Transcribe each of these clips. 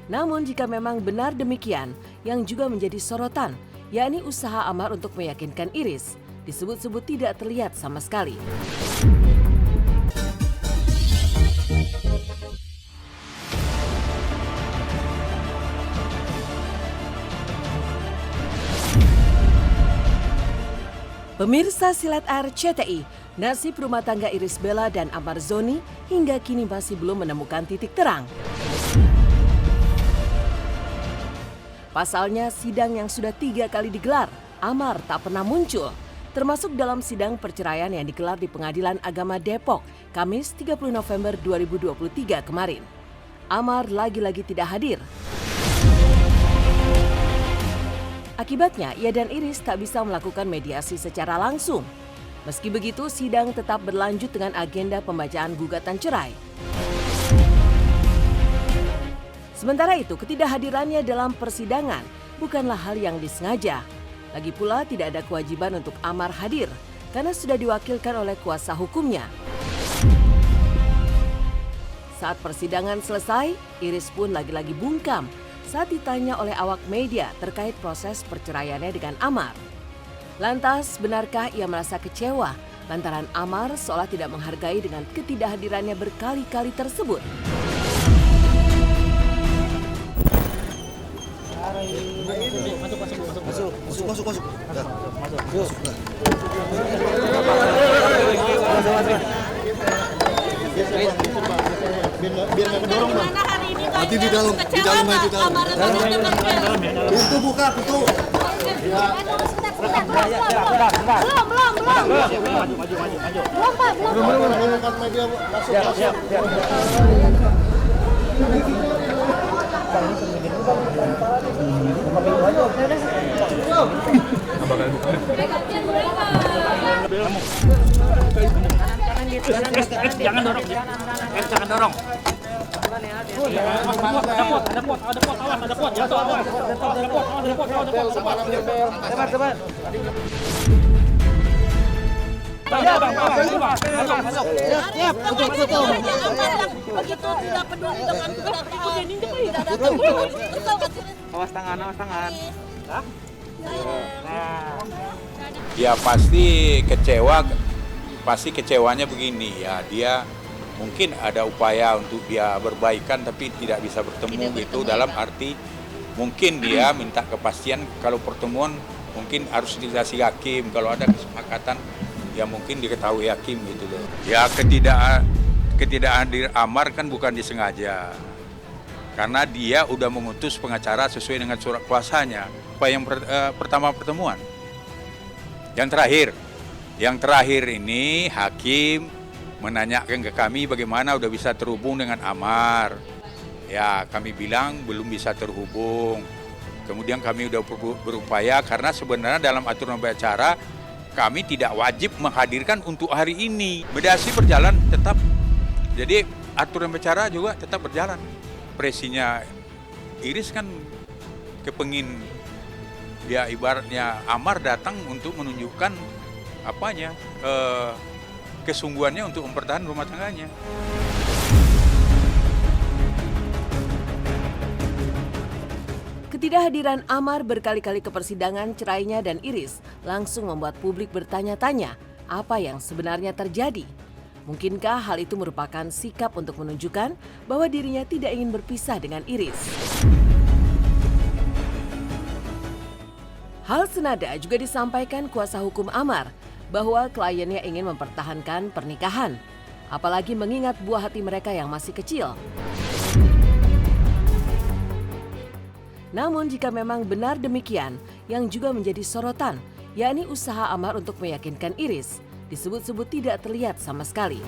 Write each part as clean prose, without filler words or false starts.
Namun jika memang benar demikian, yang juga menjadi sorotan, yakni usaha Amar untuk meyakinkan Iris, disebut-sebut tidak terlihat sama sekali. Pemirsa Silat RCTI, nasib rumah tangga Iris Bella dan Amar Zoni hingga kini masih belum menemukan titik terang. Pasalnya sidang yang sudah 3 kali digelar, Amar tak pernah muncul, termasuk dalam sidang perceraian yang digelar di Pengadilan Agama Depok, Kamis 30 November 2023 kemarin. Amar lagi-lagi tidak hadir. Akibatnya, ia dan Iris tak bisa melakukan mediasi secara langsung. Meski begitu, sidang tetap berlanjut dengan agenda pembacaan gugatan cerai. Sementara itu, ketidakhadirannya dalam persidangan bukanlah hal yang disengaja. Lagi pula, tidak ada kewajiban untuk Amar hadir karena sudah diwakilkan oleh kuasa hukumnya. Saat persidangan selesai, Iris pun lagi-lagi bungkam saat ditanya oleh awak media terkait proses perceraiannya dengan Amar. Lantas, benarkah ia merasa kecewa lantaran Amar seolah tidak menghargai dengan ketidakhadirannya berkali-kali tersebut? Masuk. Biar nggak kedorong, Bang. Nanti di dalam aja. Pintu buka, pintu. Ya. Belum. Media masuk. Jangan dorong. Jangan dorong. Ada pot. Begitu tidak peduli dengan Awas tangan. Ya pasti kecewanya begini ya, dia mungkin ada upaya untuk dia berbaikan tapi tidak bisa bertemu gitu, dalam arti mungkin dia minta kepastian kalau pertemuan mungkin harus dikasih hakim, kalau ada kesepakatan ya mungkin diketahui hakim gitu loh. Ya ketidakhadir Amar kan bukan disengaja, karena dia udah mengutus pengacara sesuai dengan surat kuasanya. Apa yang pertama pertemuan, yang terakhir ini hakim menanyakan ke kami bagaimana udah bisa terhubung dengan Amar. Ya kami bilang belum bisa terhubung. Kemudian kami udah berupaya karena sebenarnya dalam aturan acara kami tidak wajib menghadirkan untuk hari ini. Mediasi berjalan tetap. Jadi aturan acara juga tetap berjalan. Presinya Iris kan kepengin dia ibaratnya Amar datang untuk menunjukkan kesungguhannya untuk mempertahankan rumah tangganya. Ketidakhadiran Amar berkali-kali ke persidangan cerainya dan Iris langsung membuat publik bertanya-tanya apa yang sebenarnya terjadi. Mungkinkah hal itu merupakan sikap untuk menunjukkan bahwa dirinya tidak ingin berpisah dengan Iris? Hal senada juga disampaikan kuasa hukum Amar bahwa kliennya ingin mempertahankan pernikahan, apalagi mengingat buah hati mereka yang masih kecil. Namun jika memang benar demikian, yang juga menjadi sorotan, yakni usaha Amar untuk meyakinkan Iris, disebut-sebut tidak terlihat sama sekali.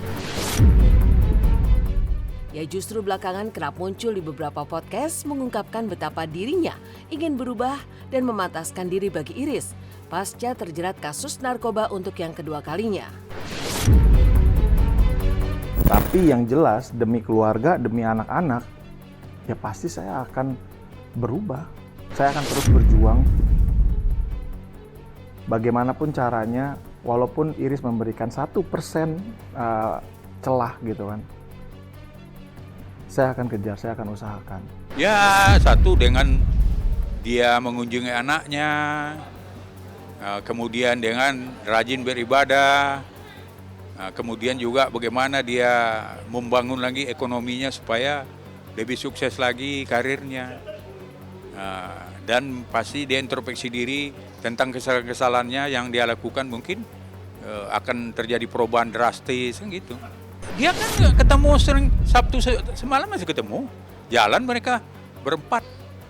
Ia justru belakangan kerap muncul di beberapa podcast mengungkapkan betapa dirinya ingin berubah dan memantaskan diri bagi Iris pasca terjerat kasus narkoba untuk yang kedua kalinya. Tapi yang jelas demi keluarga, demi anak-anak, ya pasti saya akan berubah. Saya akan terus berjuang. Bagaimanapun caranya, walaupun Iris memberikan 1% celah gitu kan. saya akan kejar, saya akan usahakan. Ya, satu dengan dia mengunjungi anaknya, kemudian dengan rajin beribadah, kemudian juga bagaimana dia membangun lagi ekonominya supaya lebih sukses lagi karirnya. Dan pasti dia introspeksi diri tentang kesalahan-kesalahannya yang dia lakukan, mungkin akan terjadi perubahan drastis kan gitu. Dia kan ketemu sering, Sabtu semalam masih ketemu, jalan mereka berempat.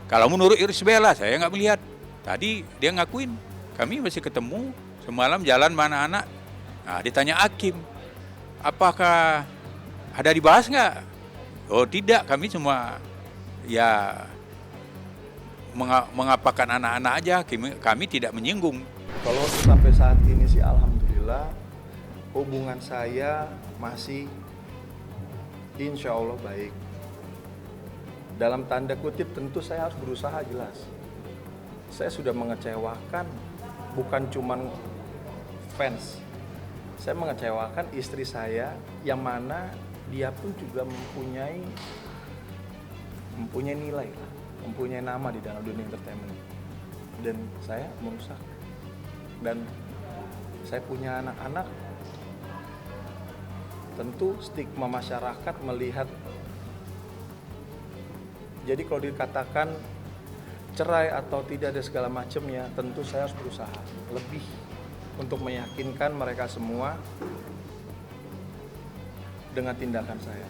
Kalau menurut Iris Bella, saya nggak melihat. Tadi dia ngakuin, kami masih ketemu semalam jalan mana anak. Nah, ditanya Hakim, apakah ada dibahas nggak? Oh tidak, kami cuma ya mengapakan anak-anak aja, kami tidak menyinggung. Kalau sampai saat ini sih alhamdulillah hubungan saya masih insya Allah baik. Dalam tanda kutip tentu saya harus berusaha jelas. Saya sudah mengecewakan bukan cuman fans. Saya mengecewakan istri saya yang mana dia pun juga mempunyai nilai lah, mempunyai nama di dalam dunia entertainment. Dan saya merusak. Dan saya punya anak-anak, tentu stigma masyarakat melihat. Jadi kalau dikatakan cerai atau tidak ada segala macamnya, tentu saya harus berusaha lebih untuk meyakinkan mereka semua dengan tindakan saya.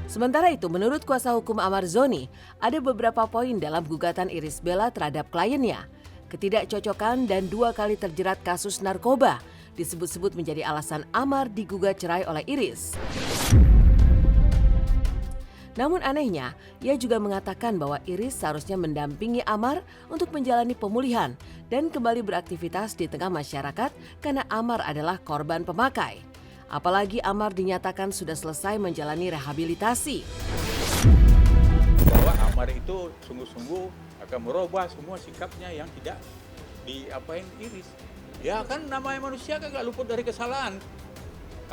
Sementara itu, menurut kuasa hukum Amar Zoni, ada beberapa poin dalam gugatan Iris Bella terhadap kliennya. Ketidakcocokan dan 2 kali terjerat kasus narkoba disebut-sebut menjadi alasan Amar digugat cerai oleh Iris. Namun anehnya, ia juga mengatakan bahwa Iris seharusnya mendampingi Amar untuk menjalani pemulihan dan kembali beraktivitas di tengah masyarakat karena Amar adalah korban pemakai. Apalagi Amar dinyatakan sudah selesai menjalani rehabilitasi. Bahwa Amar itu sungguh-sungguh akan merubah semua sikapnya yang tidak diapain Iris. Ya kan namanya manusia kan gak luput dari kesalahan.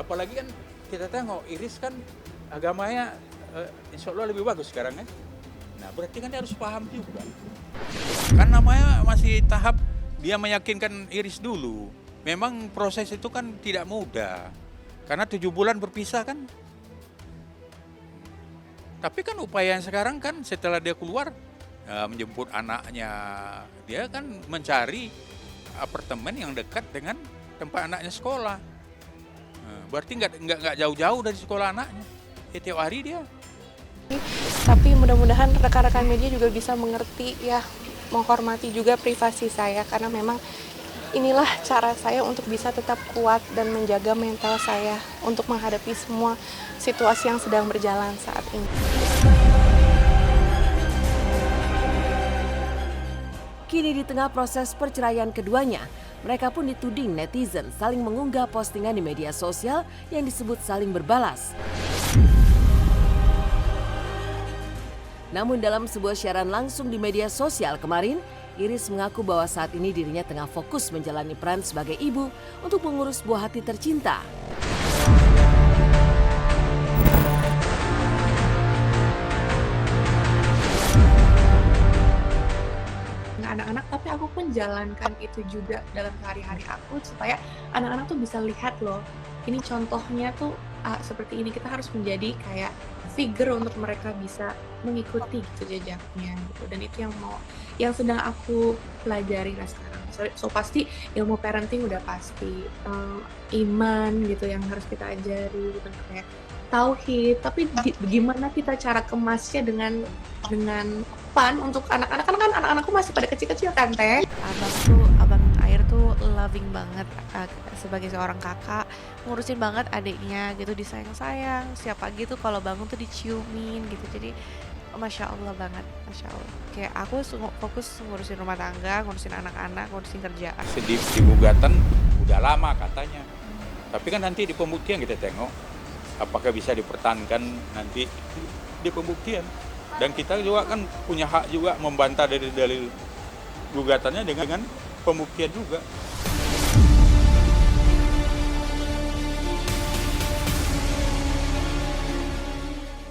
Apalagi kan kita tengok Iris kan agamanya insya Allah lebih bagus sekarang kan. Nah berarti kan dia harus paham juga. Kan namanya masih tahap dia meyakinkan Iris dulu. Memang proses itu kan tidak mudah. Karena 7 bulan berpisah kan. Tapi kan upaya yang sekarang kan setelah dia keluar menjemput anaknya. Dia kan mencari apartemen yang dekat dengan tempat anaknya sekolah. Berarti nggak jauh-jauh dari sekolah anaknya. Tiap hari dia. Tapi mudah-mudahan rekan-rekan media juga bisa mengerti ya, menghormati juga privasi saya karena memang inilah cara saya untuk bisa tetap kuat dan menjaga mental saya untuk menghadapi semua situasi yang sedang berjalan saat ini. Kini di tengah proses perceraian keduanya, mereka pun dituding netizen saling mengunggah postingan di media sosial yang disebut saling berbalas. Namun dalam sebuah siaran langsung di media sosial kemarin, Iris mengaku bahwa saat ini dirinya tengah fokus menjalani peran sebagai ibu untuk mengurus buah hati tercinta. Anak-anak, tapi aku pun jalankan itu juga dalam hari-hari aku supaya anak-anak tuh bisa lihat loh, ini contohnya tuh seperti ini, kita harus menjadi kayak figure untuk mereka bisa mengikuti gitu jejaknya gitu. Dan itu yang sedang aku pelajari sekarang. So pasti ilmu parenting udah pasti, iman gitu yang harus kita ajari gitu, kayak tauhid, tapi gimana kita cara kemasnya dengan fun untuk anak-anak, kan anak-anakku masih pada kecil-kecil kan Teh. Abang Air tuh loving banget sebagai seorang kakak, ngurusin banget adiknya gitu, disayang-sayang, setiap pagi tuh kalau bangun tuh diciumin gitu. Jadi Masya Allah banget, Masya Allah. Kayak aku fokus ngurusin rumah tangga, ngurusin anak-anak, ngurusin kerjaan. Di gugatan udah lama katanya, tapi kan nanti di pembuktian kita tengok apakah bisa dipertahankan nanti di pembuktian. Dan kita juga kan punya hak juga membantah dari dalil gugatannya dengan pembuktian juga.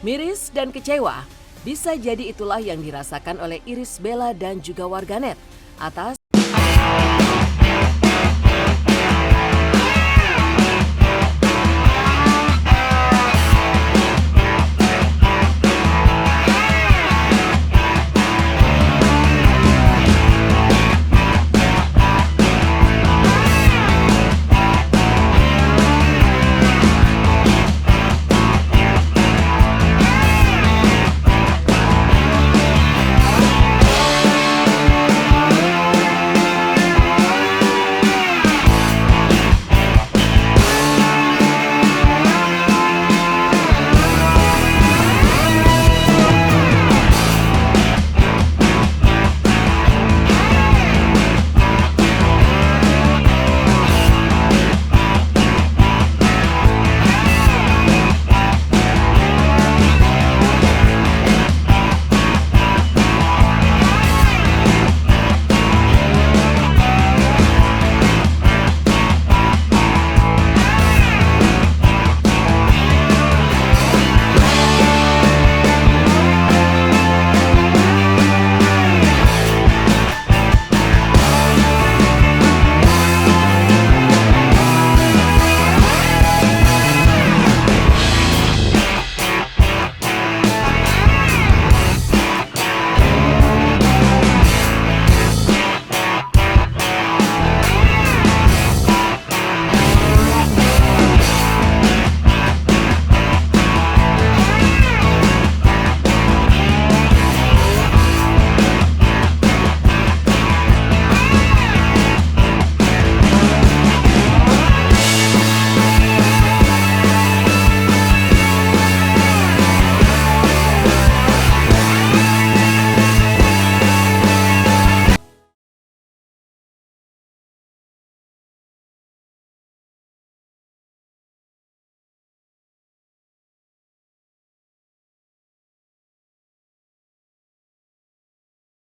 Miris dan kecewa, bisa jadi itulah yang dirasakan oleh Irish Bella dan juga warganet atas